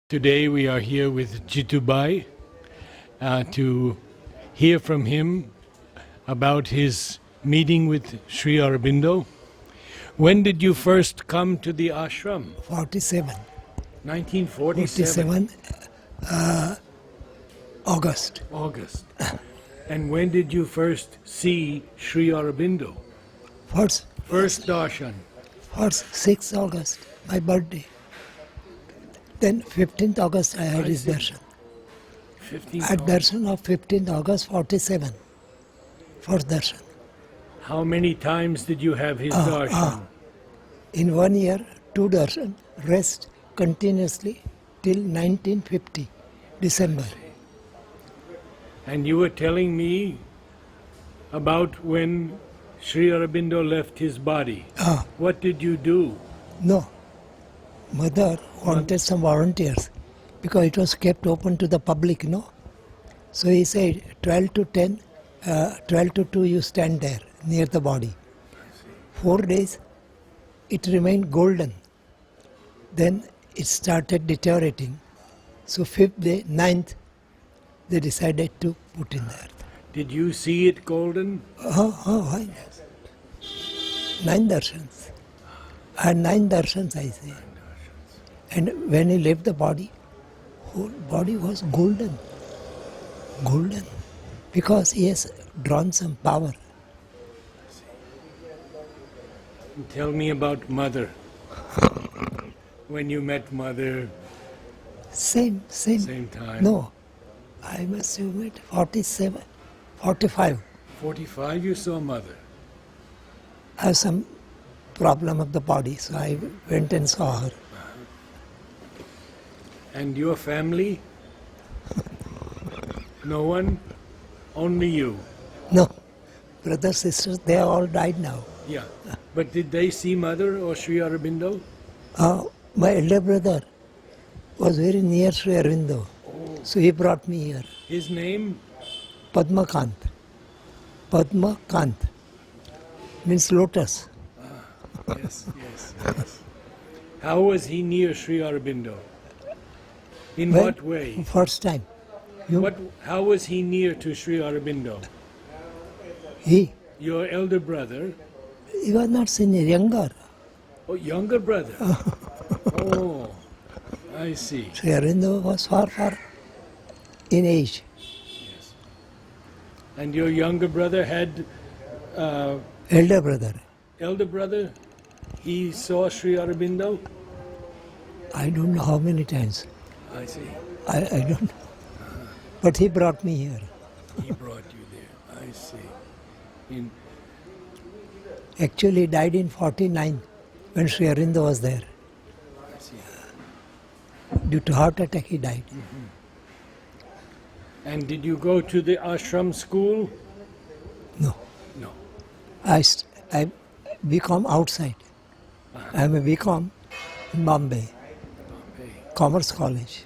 Today we are here with Jitubai to hear from him about his meeting with Sri Aurobindo. When did you first come to the ashram? 47. 1947. 47, August. August. And when did you first see Sri Aurobindo? First darshan. First 6th August, my birthday. Then 15th August I had his darshan. 15th At darshan of 15th August 47. First darshan. How many times did you have his darshan? In 1 year, 2 darshan, rest continuously till 1950, December. And you were telling me about when Sri Aurobindo left his body. What did you do? No. Mother wanted some volunteers because it was kept open to the public, So he said, 12 to 10, 12 to 2 you stand there near the body. 4 days it remained golden. Then it started deteriorating. So 5th day, 9th, they decided to put in there. Did you see it golden? Why? 9 darshans. I had 9 darshans, I say. And when he left the body, whole body was golden. Golden. Because he has drawn some power. Tell me about Mother. When you met Mother. Same. Same time. No, I must have met 47, 45. 45 you saw Mother. I have some problem of the body, so I went and saw her. And your family? No one? Only you? No, brothers, sisters, they all died now. Yeah. But did they see Mother or Sri Aurobindo? My elder brother was very near Sri Aurobindo, so he brought me here. His name? Padmakant. Padmakant means lotus. Yes. How was he near Sri Aurobindo? In what way? First time. How was he near to Sri Aurobindo? He Your elder brother? was not senior, younger. Oh, younger brother. Oh, I see. Sri Aurobindo was far in age. Yes. And your younger brother had Elder brother. elder brother? He saw Sri Aurobindo? I don't know how many times. I see. I don't know. But he brought me here. He brought you there. I see. Actually, he died in 49 when Sri Aurobindo was there. I see. Due to heart attack, he died. And did you go to the ashram school? No. No. I BCom outside. I am a BCom in Bombay, Commerce College.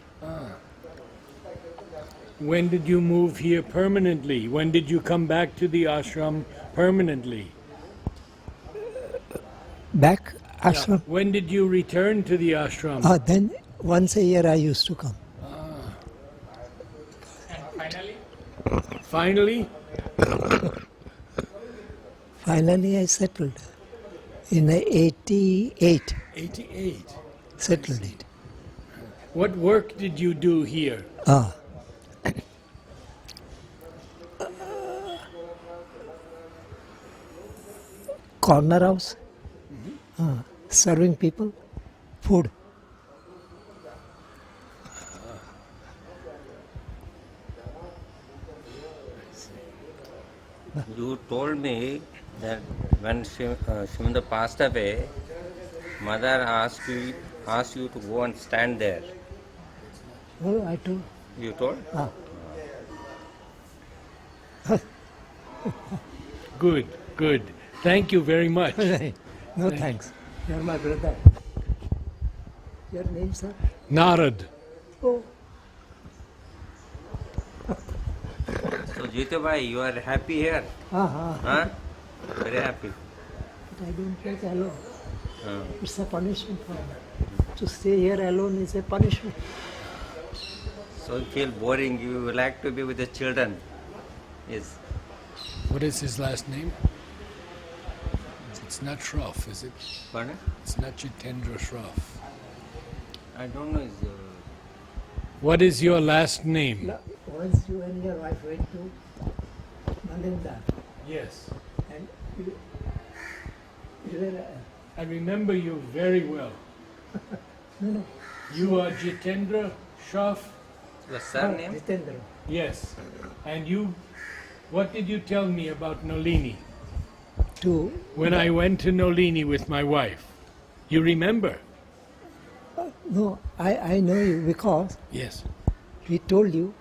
When did you move here permanently? When did you come back to the ashram permanently? Back ashram. When did you return to the ashram? Then once a year I used to come. And finally? Finally I settled in 88. 88. Settled it. What work did you do here? Corner house, serving people food. You told me that when Shimanda passed away, Mother asked you to go and stand there. Oh, I told. You told? Good. Thank you very much. No thanks. You are my brother. Your name, sir? Narad. Oh. So Jitendra, you are happy here? Huh? Very happy. But I don't like alone. It's a punishment for me. To stay here alone is a punishment. so feel boring. You would like to be with the children. Yes. What is his last name? It's not Shroff, is it? Pardon? It's not Jitendra Shroff. I don't know. What is your last name? Once you and your wife went to Malinda, Yes. and you were, I remember you very well. no, You are Jitendra Shroff? Your surname? Jitendra. Yes. And you, what did you tell me about Nolini? To When I went to Nolini with my wife. You remember? no, I know you because Yes. we told you,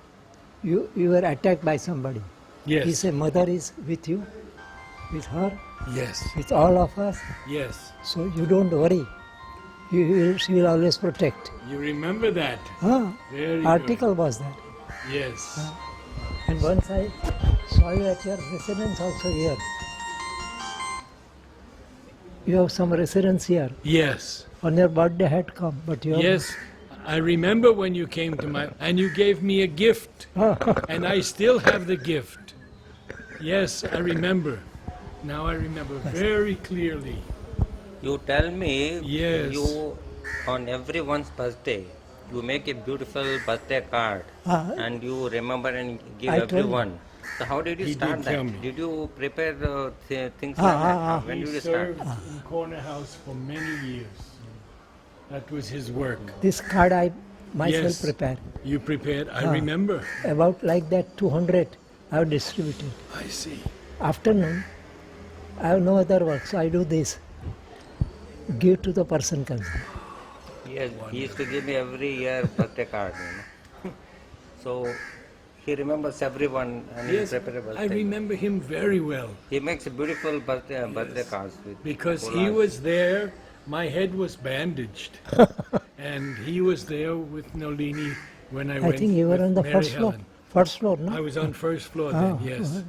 you were attacked by somebody. Yes. He said, mother is with you, with her, Yes. with all of us. Yes. So you don't worry. She will always protect. You remember that? Huh? Very Article was that. good. Yes. And once I saw you at your residence also here. You have some residence here. Yes. On your birthday had come, but you have Yes. I remember when you came to my, and you gave me a gift, and I still have the gift. Yes, I remember. Now I remember very clearly. You tell me. Yes. You on everyone's birthday. You make a beautiful birthday card, and you remember and give I told you. everyone. So how did you He start did that? tell me. Did you prepare things like that? When He did you start? served in Corner House for many years. That was his work. this card I myself Yes. prepared. You prepared, I remember. About like that 200 I have distributed. I see. Afternoon, I have no other work, so I do this. Give to the person concerned. Yes, he used to give me every year birthday card. So he remembers everyone and Yes, he prepares a I birthday. remember him very well. He makes a beautiful birthday cards with Because he collages. was there, my head was bandaged. And he was there with Nolini when I I went think you were with on the Mary first floor. Helen. First floor, no? I was on first floor then, yes.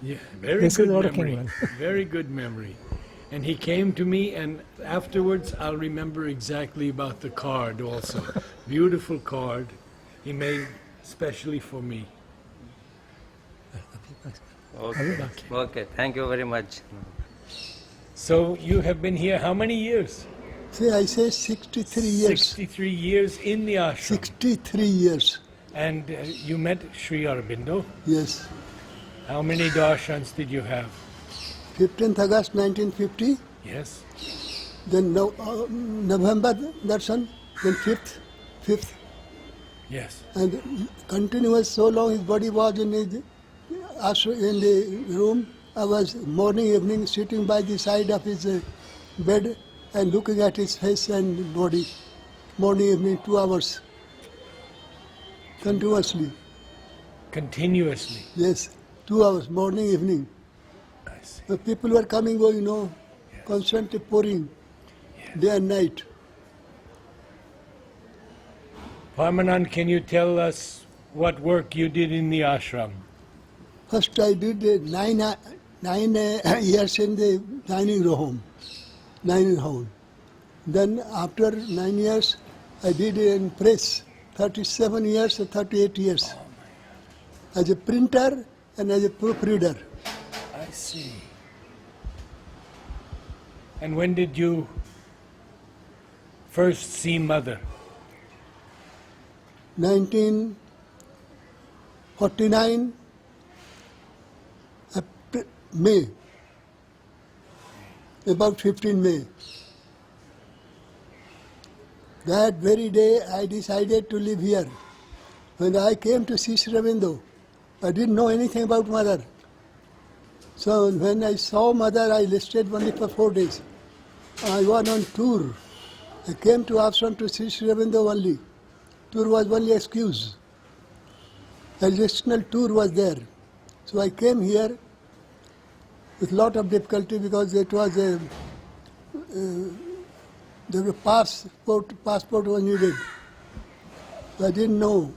Yeah, very This is good working memory. well. Very good memory. And he came to me, and afterwards I'll remember exactly about the card also. Beautiful card he made specially for me. Okay. Okay, thank you very much. So you have been here how many years? See, I say 63 years. 63 years in the ashram. 63 years. And you met Sri Aurobindo. Yes. How many darshans did you have? 15th August 1950, Yes. then November darshan, then 5th, Yes. and continuous so long his body was in his in the room. I was morning, evening sitting by the side of his bed and looking at his face and body. Morning, evening, 2 hours. Continuously. Continuously. Yes, 2 hours, morning, evening. I see. The people were coming, going, constantly pouring, day and night. Parmanand, can you tell us what work you did in the ashram? First I did 9 years in the dining room, dining hall. Then after 9 years, I did in press, 37 years or 38 years. As a printer and as a proofreader. I see. And when did you first see Mother? 1949, May, about 15 May. That very day I decided to live here. When I came to see Aurobindo, I didn't know anything about Mother. So when I saw Mother, I listed only for 4 days. I was on tour. I came to ashram to see Aurobindo only. Tour was only excuse. Additional tour was there. So I came here with lot of difficulty because it was the passport was needed. So I didn't know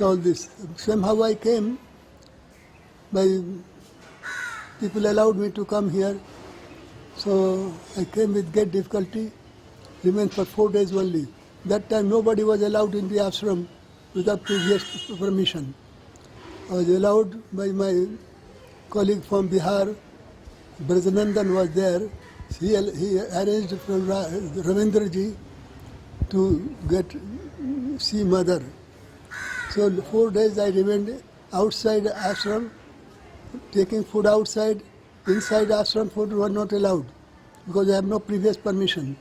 all this. Somehow I came. People allowed me to come here. So I came with great difficulty, remained for 4 days only. That time nobody was allowed in the ashram without previous permission. I was allowed by my colleague from Bihar, Brajanandan was there. He arranged from Ravindraji to see mother. So 4 days I remained outside ashram, taking food outside. Inside ashram food was not allowed because I have no previous permission.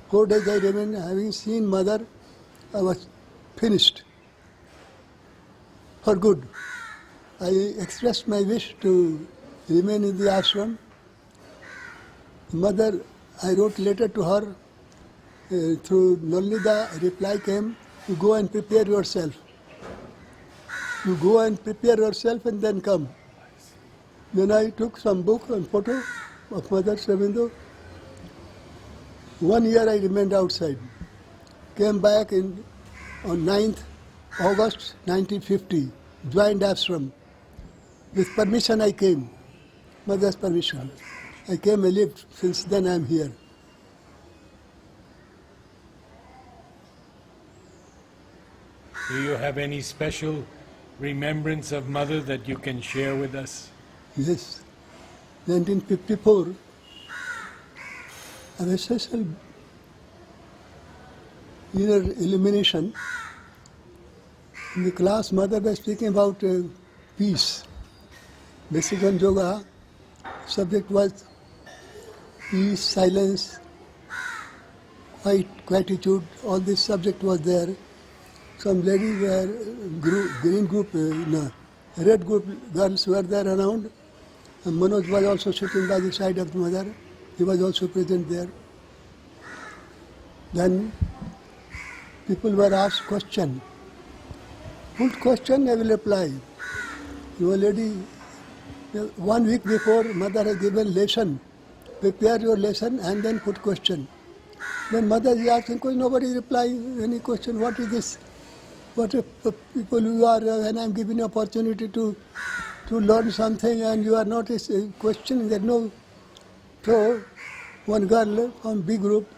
4 days I remained, having seen mother, I was finished for good. I expressed my wish to remain in the ashram. Mother, I wrote letter to her, through Nalida, a reply came, you go and prepare yourself. You go and prepare yourself and then come. Then I took some book and photo of Mother Aurobindo. 1 year I remained outside. Came back on 9th August 1950, joined ashram. With permission I came, mother's permission. I came and lived, since then I am here. Do you have any special remembrance of mother that you can share with us? Yes, 1954, I have a special inner illumination. In the class, mother was speaking about peace. Basic on yoga, subject was peace, silence, quietude, all this subject was there. Some ladies were, green group, red group girls were there around. And Manoj was also sitting by the side of the mother. He was also present there. Then people were asked question. Put question, I will reply. Your lady, 1 week before, mother has given lesson. Prepare your lesson and then put question. Then mother is asking question, nobody reply any question. What is this? What a people you are, when I am giving you opportunity to learn something and you are not questioning that no. So one girl from B group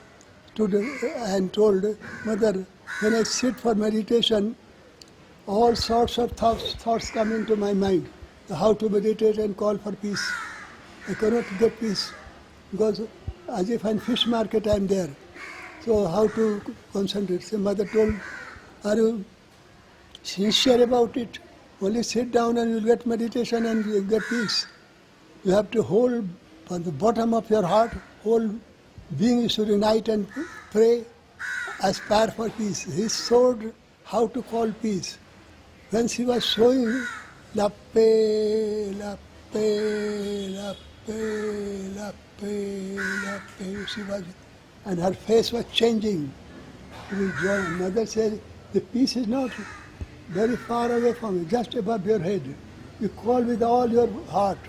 stood and told, mother, when I sit for meditation, all sorts of thoughts come into my mind. How to meditate and call for peace. I cannot get peace because as if in fish market I am there. So how to concentrate? So mother told, are you sincere about it? Only sit down and you'll get meditation and you'll get peace. You have to hold from the bottom of your heart, whole being you should unite and pray, aspire for peace. He showed how to call peace. When she was showing lappe, lappe, lappe, lappe, lappe, she was, and her face was changing. Mother said, the peace is not very far away from you, just above your head. You call with all your heart.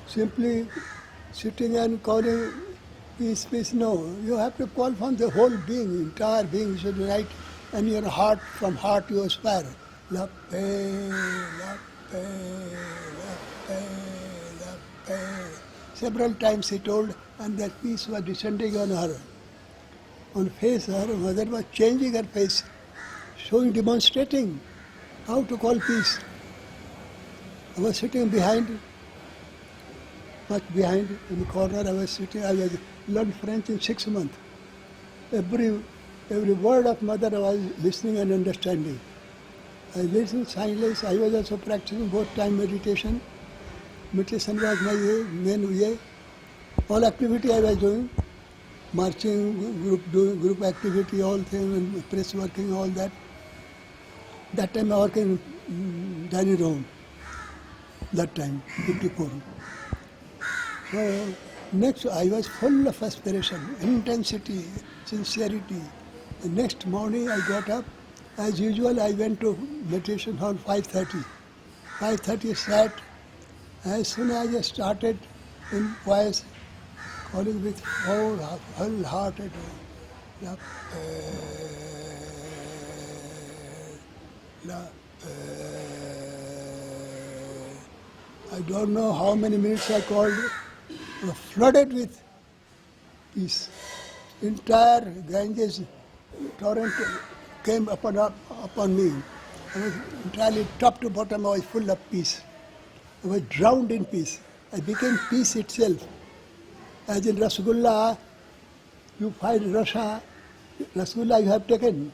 Simply sitting and calling peace, peace, no. You have to call from the whole being, entire being you should unite, and your heart, from heart you aspire. Lappe, lappe, lappe, lappe. Several times he told, and that peace was descending on her. On face, her mother was changing her face, showing, demonstrating how to call peace. I was sitting behind, much behind, in the corner I was sitting. I was learned French in 6 months. Every word of mother I was listening and understanding. I listened silence. I was also practicing both time meditation. Meditation was my main way. All activity I was doing. Marching, group activity, all things, press working, all that. That time I worked in dining room. That time, 54. So next, I was full of aspiration, intensity, sincerity. The next morning I got up. As usual, I went to meditation hall 5:30. 5:30 sat. As soon as I started in voice, calling with wholehearted, I don't know how many minutes I called, flooded with peace. Entire Ganges torrent came upon me. I was entirely top to bottom, I was full of peace. I was drowned in peace. I became peace itself. As in Rasgulla, you find Rasgulla you have taken.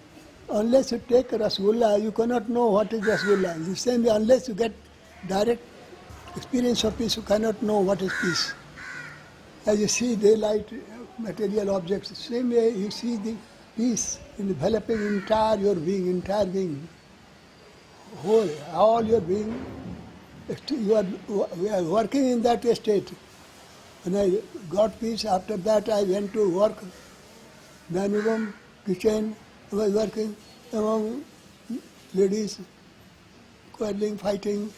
Unless you take Rasgulla, you cannot know what is Rasgulla. The same way, unless you get direct experience of peace, you cannot know what is peace. As you see daylight, material objects, same way you see the peace enveloping entire your being, whole, all your being. We are working in that state. When I got peace, after that I went to work, dining room, kitchen, I was working among ladies, quarreling, fighting.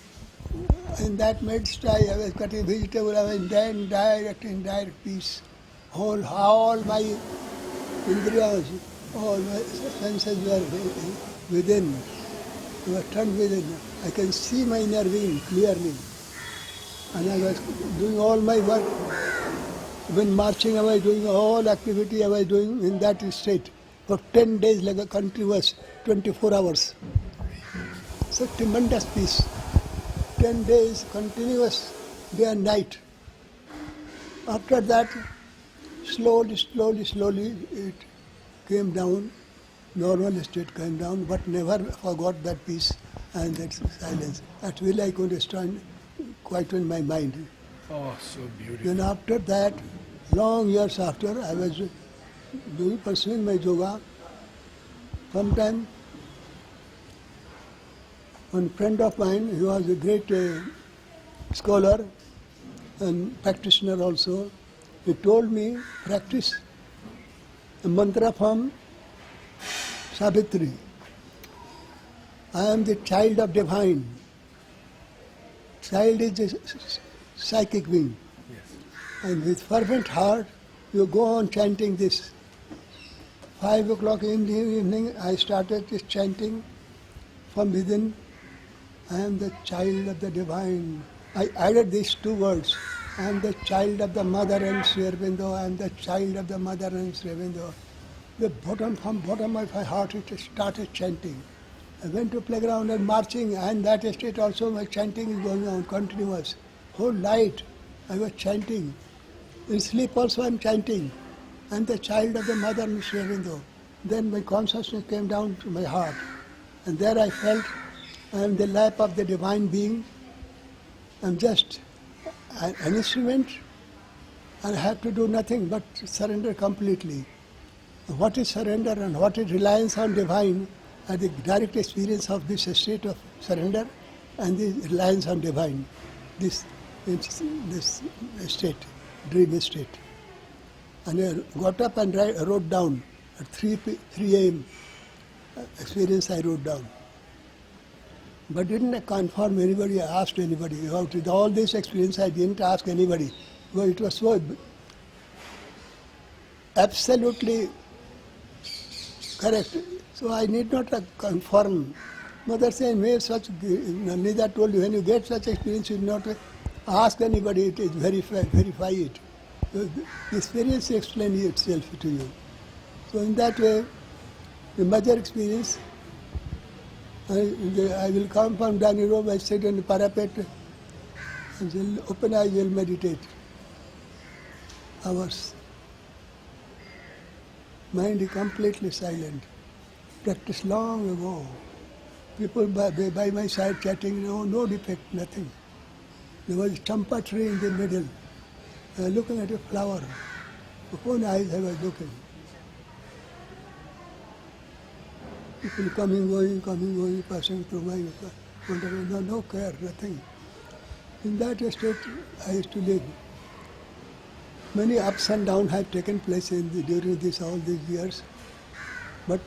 In that midst, I was cutting vegetable, I was in direct peace. All my indriyas, all my senses were within, were turned within. I can see my inner being clearly. And I was doing all my work. When marching, I was doing all activity I was doing in that state. For 10 days, like a continuous 24 hours. So tremendous peace. 10 days continuous, day and night. After that, slowly, it came down, normal state came down, but never forgot that peace and that silence. That will I could stand quite in my mind. Oh, so beautiful. Then after that, long years after, I was pursuing my yoga. Sometime, one friend of mine, he was a great scholar and practitioner also, he told me, practice a mantra from Savitri. I am the child of divine. Child is a psychic being. Yes. And with fervent heart, you go on chanting this. 5 o'clock in the evening, I started this chanting from within. I am the child of the divine. I added these 2 words. I am the child of the mother and Sri Aurobindo. I am the child of the mother and Sri Aurobindo. From bottom of my heart, it started chanting. I went to playground and marching, and that state also my chanting is going on, continuous. Whole night I was chanting. In sleep also I am chanting. I am the child of the mother and Sri Aurobindo. Then my consciousness came down to my heart. And there I felt I am the lap of the divine being. I am just an instrument, and I have to do nothing but surrender completely. What is surrender and what is reliance on divine are the direct experience of this state of surrender and the reliance on divine, this state, dream state. And I got up and wrote down at 3 a.m. experience I wrote down. But didn't confirm anybody, asked anybody. With all this experience, I didn't ask anybody. Well, it was so absolutely correct. So I need not confirm. Mother said, Nida told you, when you get such experience, you not ask anybody, it is verify it. So the experience explains itself to you. So in that way, the major experience, I will come from dining room, I sit on the parapet, and open eyes will meditate. Hours. Mind is completely silent. Practiced long ago. People by my side chatting, no defect, nothing. There was a champa tree in the middle. I was looking at a flower. Open eyes I was looking. People coming, going, passing through my no care, nothing. In that state I used to live. Many ups and downs have taken place during all these years. But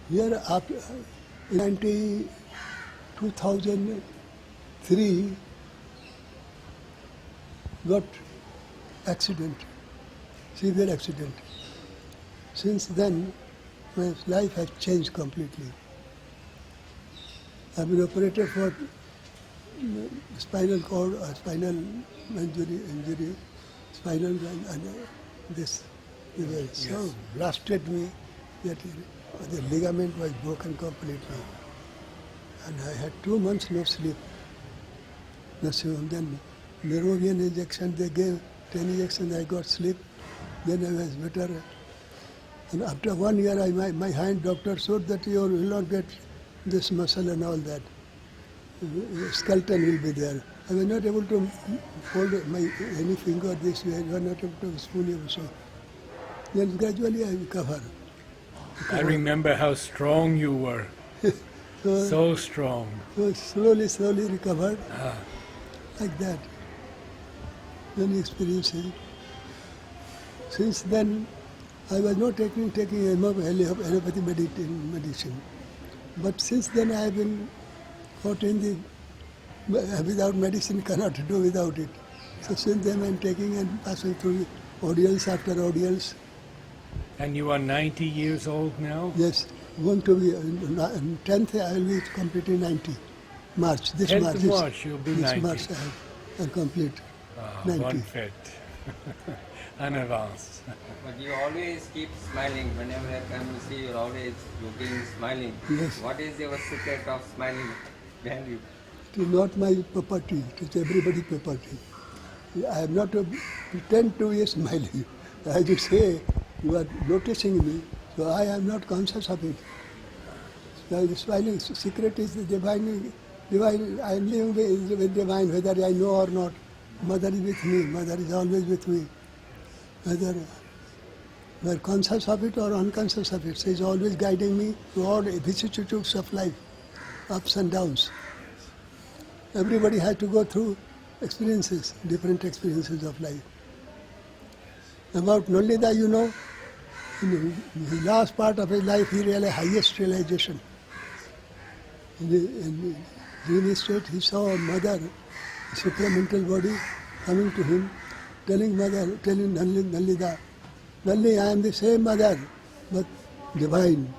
here after in 2003 got accident, severe accident. Since then my life has changed completely. I've been operated for spinal cord, spinal injury, spinal and this. They were so blasted me that the ligament was broken completely. And I had 2 months no sleep. And then Nerovian injection they gave, 10 injections, I got sleep. Then I was better. And after 1 year, my hand doctor showed that you will not get this muscle and all that. Skeleton will be there. I was not able to hold any finger this way. I was not able to spoon it also. Then gradually I recovered. I remember how strong you were. So strong. So slowly recovered. Like that. Many experiences. Since then, I was not taking allopathy medicine. But since then I have been caught in the, without medicine cannot do without it. So since then I am taking and passing through ordeals after ordeals. And you are 90 years old now? Yes, going to be, in 10th I will be completing 90. March, this 10th March. of March you'll be this 90. March I'll complete 90. One fit. En avance. But you always keep smiling. Whenever I come to see, you're always looking, smiling. Yes. What is your secret of smiling behind you? It is not my property, it is everybody's property. I am not to pretend to be smiling. I just say, you are noticing me, so I am not conscious of it. So the smiling secret is the divine. I am living with divine, whether I know or not. Mother is with me, Mother is always with me. Whether we are conscious of it or unconscious of it, she is always guiding me through all vicissitudes of life, ups and downs. Everybody has to go through experiences, different experiences of life. About Nalida, you know, in the last part of his life, he realized highest realization. In the dreamy state, he saw a mother, a supramental body, coming to him, telling Nalida, Nalli, I am the same mother, but divine.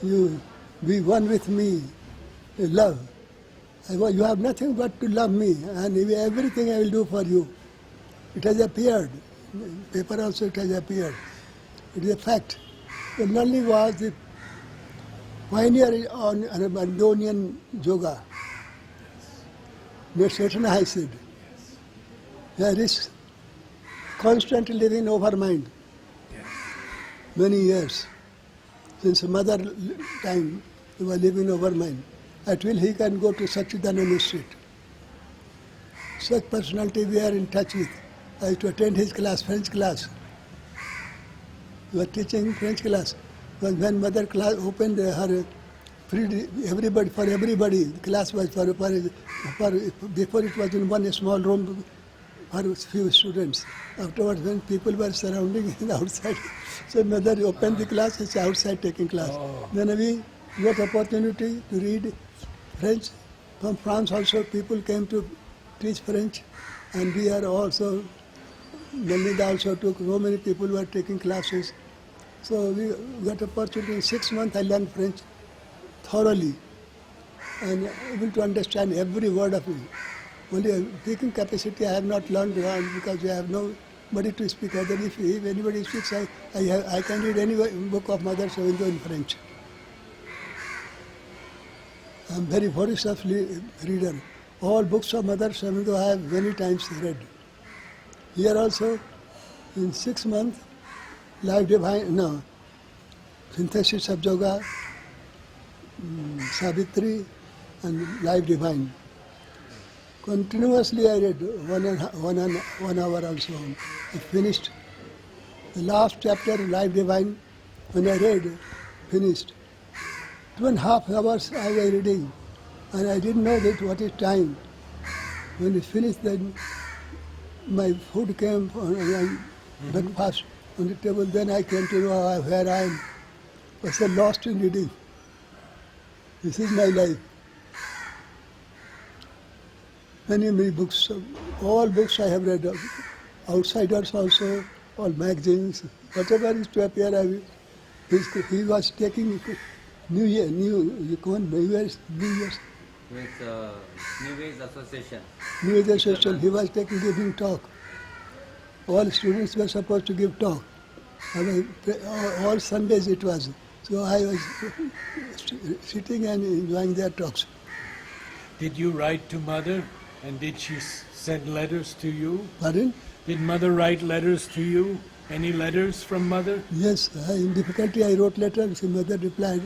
You be one with me, love. You have nothing but to love me, and everything I will do for you. It has appeared. In paper also it has appeared. It is a fact. The Nalli was the pioneer on Abandonian yoga. Nirsetana, I said. There is constantly living over mind. Many years. Since mother time, he was living over mind. At will he can go to Sachidanand Street. Such personality we are in touch with. I used to attend his class, French class. We were teaching French class. But when mother class opened her free everybody for everybody, the class was for before it was in one small room for few students. Afterwards, when people were surrounding outside, so mother opened the class and said outside taking class. Then we got opportunity to read French. From France also people came to teach French, and we are also, Nalida also took, so many people were taking classes. So we got opportunity. In 6 months I learned French thoroughly and able to understand every word of it. Only speaking capacity I have not learned because I have nobody to speak. Other if anybody speaks, I can read any book of Mother Aurobindo in French. I am very voracious reader. All books of Mother Aurobindo I have many times read. Here also, in 6 months, Life Divine, Synthesis of Yoga, Savitri, and Life Divine. Continuously I read 1 hour also. I finished the last chapter, Life Divine, when I read, finished. 2.5 hours I was reading, and I didn't know that what is time. When it finished, then my food came breakfast on the table. Then I came to know where I am. I was lost in reading. This is my life. Many books, all books I have read, outsiders also, all magazines, whatever is to appear. He was taking New Year's. With New Age Association. New Age Association, he was giving talk. All students were supposed to give talk. All Sundays it was. So I was sitting and enjoying their talks. Did you write to mother, and did she send letters to you? Pardon? Did mother write letters to you? Any letters from mother? Yes, in difficulty I wrote letters. The mother replied,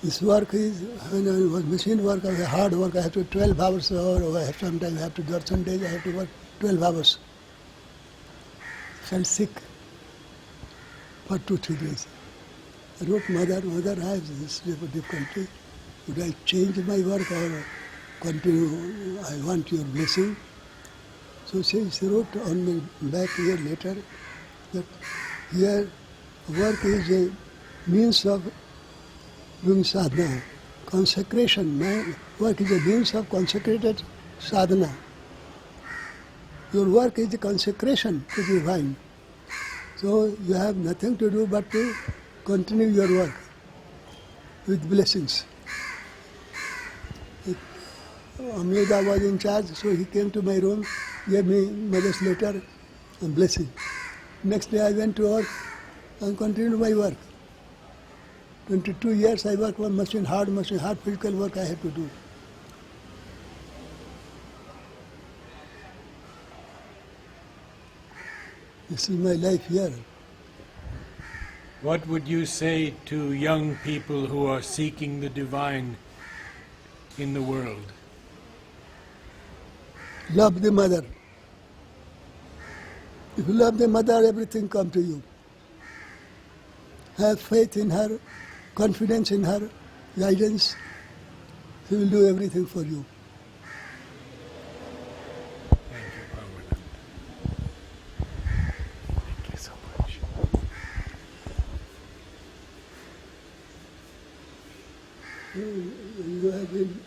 this work is, when I was machine work, I was hard work, I have to 12 hours or sometimes I have to work, some days I have to work 12 hours. Felt sick for 2-3 days. I wrote mother, I have this difficulty. Would I change my work or continue? I want your blessing. So she wrote on my back here later that here work is a means of doing sadhana. Consecration, my work is a means of consecrated sadhana. Your work is a consecration to the divine. So you have nothing to do but to continue your work with blessings. Amrita was in charge, so he came to my room, gave me mother's letter and blessing. Next day I went to work and continued my work. 22 years I worked on hard physical work I had to do. This is my life here. What would you say to young people who are seeking the divine in the world? Love the mother. If you love the mother, everything comes to you. Have faith in her, confidence in her, guidance. She will do everything for you. Thank you, Parmananda. Thank you so much. You have been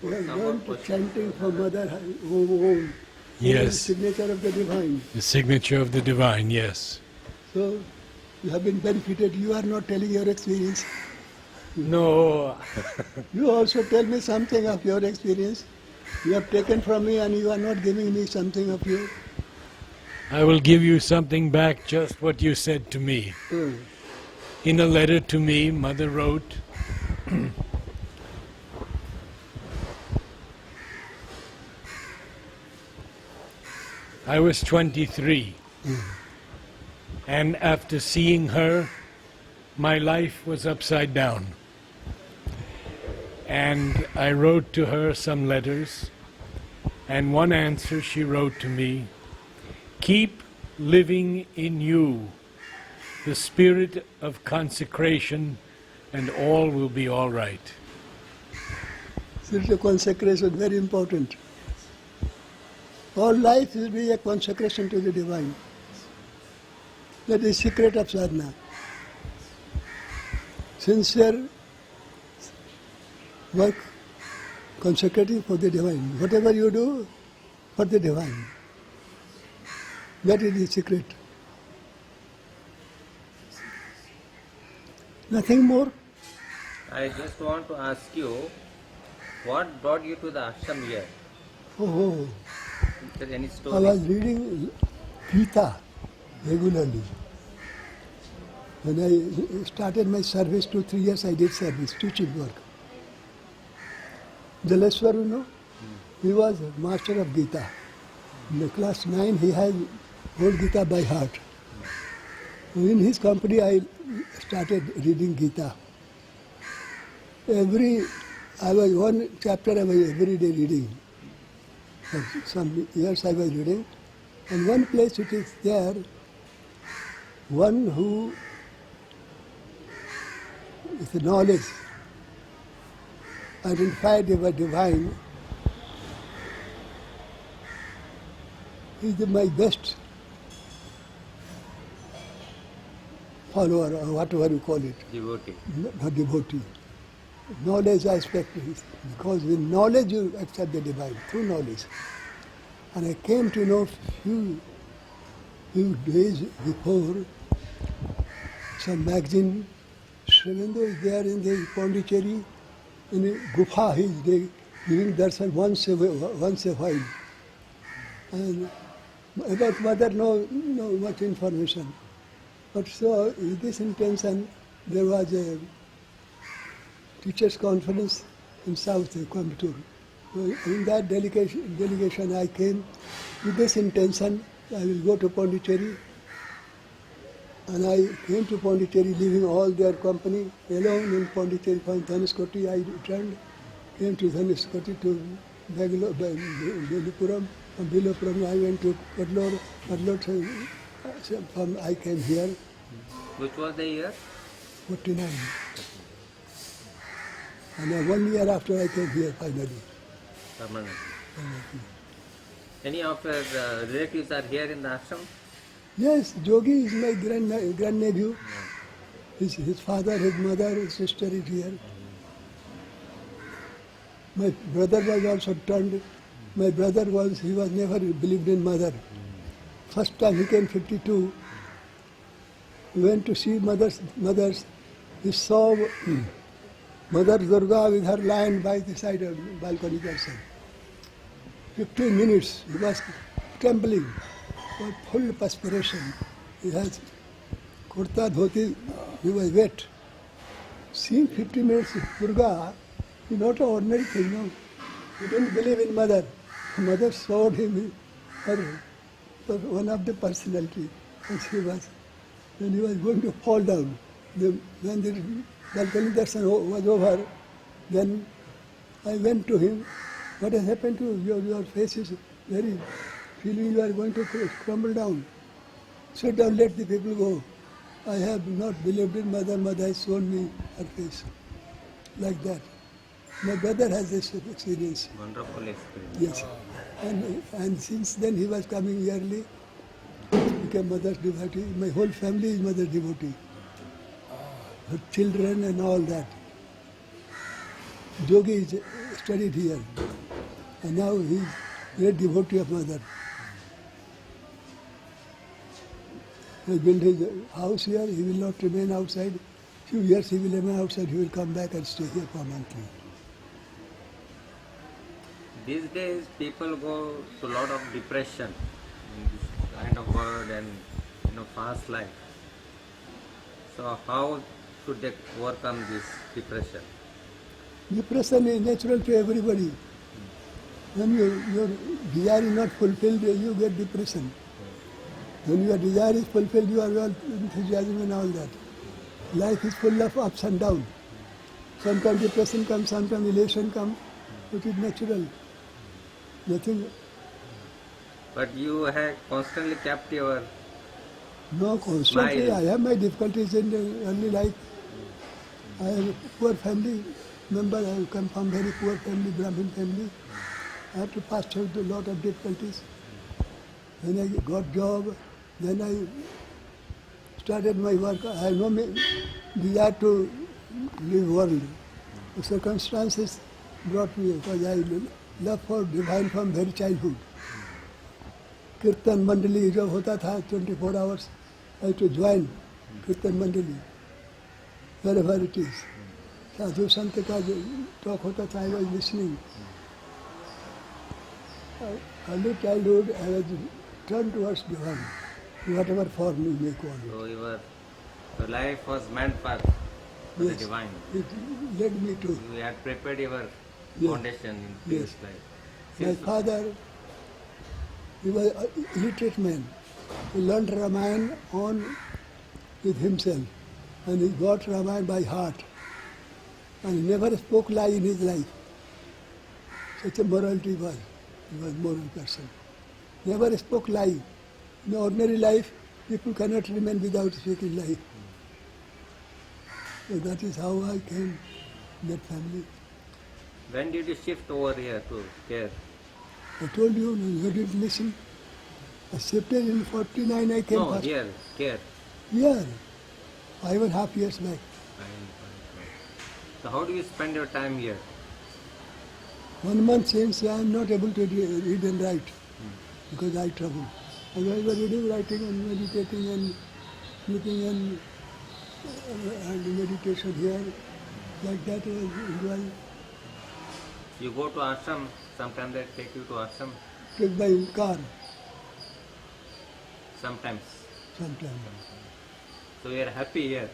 learned to chanting for mother, Om. Yes. The signature of the divine. The signature of the divine, yes. So you have been benefited. You are not telling your experience. No, You also tell me something of your experience. You have taken from me and you are not giving me something of you. I will give you something back, just what you said to me. In a letter to me, Mother wrote, I was 23, and after seeing her, my life was upside down. And I wrote to her some letters, and one answer she wrote to me, keep living in you the spirit of consecration, and all will be all right. Spirit of consecration, very important. All life will be a consecration to the divine. That is the secret of sadhana. Sincere work, consecrating for the divine. Whatever you do, for the divine. That is the secret. Nothing more. I just want to ask you, what brought you to the ashram here? Oh, Is there any I story? was reading Gita regularly. When I started my service, 2-3 years I did service, teaching work. Jaleswar, you know, he was master of Gita. In the class 9, he had whole Gita by heart. In his company, I started reading Gita. One chapter I was every day reading. For some years I was reading. And one place it is there, one who with knowledge identified with the divine is my best follower, or whatever you call it. Devotee. Not devotee. Knowledge aspect is because with knowledge you accept the divine, through knowledge. And I came to know few days before, some magazine, Aurobindo is there in the Pondicherry, in a gufa, he is giving darshan once a while. And about mother, no much information. But so, with this intention, there was a teachers' conference in South Coimbatore. In that delegation I came with this intention, I will go to Pondicherry. And I came to Pondicherry, leaving all their company alone in Pondicherry. From Dhanushkoti I returned, came to Dhanushkoti to Belupuram. From Belupuram I went to Kadlur. From I came here, Which was the year? 49. And 1 year after I came here finally. Permanent. Any of your relatives are here in the ashram? Yes, Jogi is my grandnephew. His father, his mother, his sister is here. My brother was also turned. My brother was never believed in mother. First time he came 52, he went to see mothers. He saw Mother Durga with her lion by the side of the balcony person. 15 minutes, he was trembling, with full perspiration. He has kurta dhoti, he was wet. Seeing 15 minutes Durga is not an ordinary thing, no. He didn't believe in mother. Mother showed him her one of the personality, and when he was going to fall down. When the balcony darshan was over, then I went to him. What has happened to you? Your face is very, feeling you are going to crumble down. Sit down, let the people go. I have not believed in mother. Mother has shown me her face. Like that. My brother has this experience. Wonderful experience. Yes. And since then he was coming yearly, became mother's devotee. My whole family is mother's devotee. Her children and all that. Jogi is studied here. And now he is great devotee of mother. He has built his house here. He will not remain outside. Few years he will remain outside. He will come back and stay here permanently. These days people go to a lot of depression in this kind of world and fast life. So how should they overcome this depression? Depression is natural to everybody. When your desire is not fulfilled, you get depression. When your desire is fulfilled, you are all enthusiasm and all that. Life is full of ups and downs. Sometimes depression comes, sometimes elation comes. It is natural. Nothing. But you have constantly kept your No, constantly. smile. I have my difficulties in the early life. I have a poor family member. I come from very poor family, Brahmin family. I had to pass through a lot of difficulties. When I got job, then I started my work. I have no desire to leave world. The circumstances brought me because I love for divine from very childhood. Kirtan Mandali जब होता था 24 hours, I had to join Kirtan Mandali wherever it is. साधु संत का जो talk होता था, I was listening. Early childhood, I was turned towards divine, whatever form you may call it. So your life was meant for the Yes. divine. It led me to. You had prepared your Yes. foundation in previous Yes. life. My Since- father, he was an illiterate man. He learned Ramayana on with himself, and he got Ramayana by heart. And he never spoke lie in his life. Such a morality was. He was a moral person. Never spoke lie. In ordinary life, people cannot remain without speaking lie. So that is how I came in that family. When did you shift over here to care? I told you, you didn't listen. I shifted in 49, I came No, first. here, care. Here, 5.5 years back. So how do you spend your time here? 1 month since I am not able to read and write because I trouble. I was reading, writing and meditating and sleeping and meditation here. Like that I was enjoying. You go to ashram, sometimes they take you to ashram, Take by car sometimes. sometimes. So you are happy here.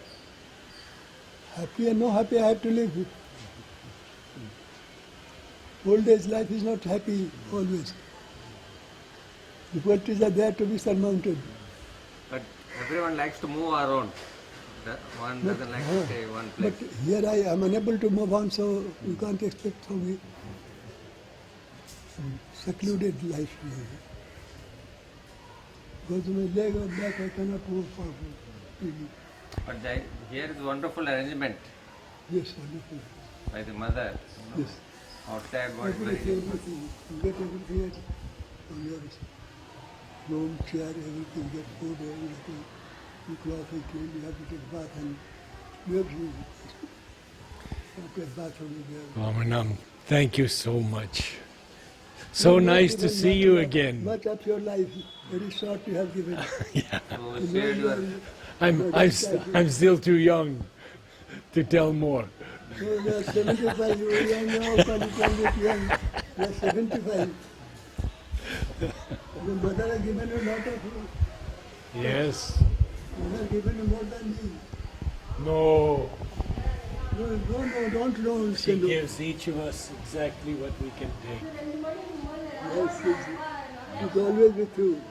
Happy and no happy, I have to live. Old age life is not happy always. Difficulties are there to be surmounted. But everyone likes to move around. One doesn't like to stay one place. But here I am unable to move on, so you can't expect from me secluded life. Because my leg or back, I cannot move forward. But here is wonderful arrangement Yes, wonderful. by the mother. You know. Yes. Outside was very Everything, everything. You get everything on your room, chair, everything, get food, everything. You cloth and clean, you have to take bath and everything. Okay, bathroom is there. Vamanam, thank you so much. So nice to see you again. Much of your life, very short you have given. So we shared your I'm still too young to tell more. So you are 75, you are young now, can you call it young? You are 75. Your mother has given you a lot of, Yes. mother has given you more than me. No. No, don't She say no. gives each of us exactly what we can take. Yes, it's always with you.